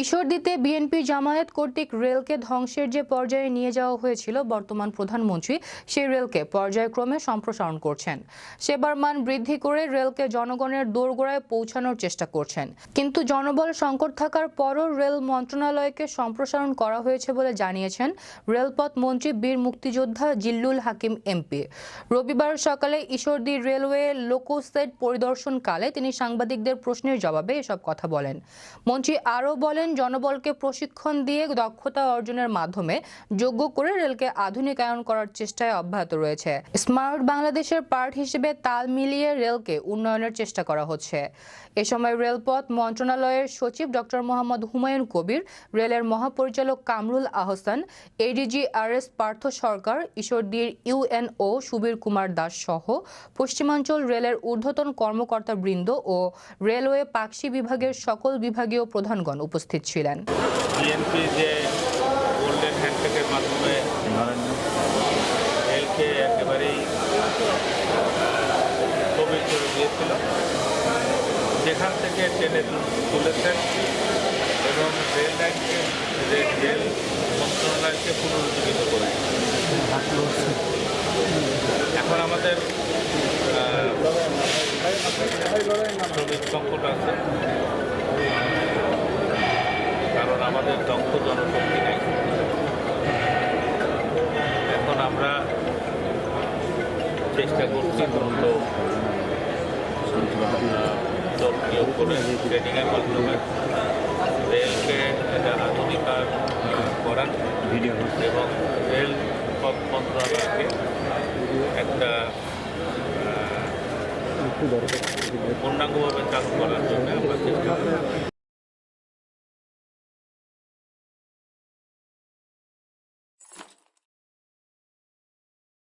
ঈশ্বরদীতে BNP Jamaat কর্তৃক রেলকে ধ্বংসের যে পর্যায়ে নিয়ে যাওয়া হয়েছিল, বর্তমান প্রধানমন্ত্রী সেই রেলকে পর্যায়ক্রমে সম্প্রসারণ করছেন। সেবার মান বৃদ্ধি করে রেলকে জনগণের দোরগোড়ায় পৌঁছানোর চেষ্টা করছেন। কিন্তু জনবল সংকট থাকার পরও রেল মন্ত্রণালয়কে সম্প্রসারণ করা হয়েছে বলে জানিয়েছেন রেলপথ মন্ত্রী বীর মুক্তিযোদ্ধা জিল্লুল হাকিম এমপি। রবিবার সকালে ঈশ্বরদী রেলওয়ে লোকোসেট পরিদর্শনকালে তিনি সাংবাদিকদের প্রশ্নের জবাবে এসব কথা বলেন। মন্ত্রী আরও বলেন, জনবলকে প্রশিক্ষণ দিয়ে দক্ষতা অর্জনের মাধ্যমে যোগ্য করে রেলকে আধুনিকায়ন করার চেষ্টায় অব্যাহত রয়েছে। স্মার্ট বাংলাদেশের পার্ট হিসেবে তাল মিলিয়ে রেলকে উন্নয়নের চেষ্টা করা হচ্ছে। এ সময় রেলপথ মন্ত্রণালয়ের সচিব ডক্টর মোহাম্মদ হুমায়ুন কবির, রেলের মহাপরিচালক কামরুল আহসান, এডিজি আরএস পার্থ সরকার, ঈশ্বরদীর ইউএনও সুবীর কুমার দাস সহ পশ্চিমাঞ্চল রেলের ঊর্ধ্বতন কর্মকর্তাবৃন্দ ও রেলওয়ে পাকশি বিভাগের সকল বিভাগীয় প্রধানগণ উপস্থিত ছিলেন। বিএনপি যে গোল্ডেন হ্যান্ডশেকের মাধ্যমে রেলকে একেবারেই স্থবির করে দিয়েছিল, সেখান থেকে টেনে তুলেছেন এবং রেল লাইনকে রেল মন্ত্রণালয়কে পুনরুজ্জীবিত করেছেন। এখন আমাদের শ্রমিক সংকট আছে, কারণ আমাদের দক্ষ জনশক্তি নেই। এখন আমরা চেষ্টা করছি দ্রুত লোক নিয়োগ করে ট্রেনিংয়ের মাধ্যমে রেলকে এটা আধুনিকায়ন করার এবং রেল পথ মন্ত্রণালয়কে একটা পূর্ণাঙ্গভাবে চালু করার জন্য আমরা চেষ্টা করছি।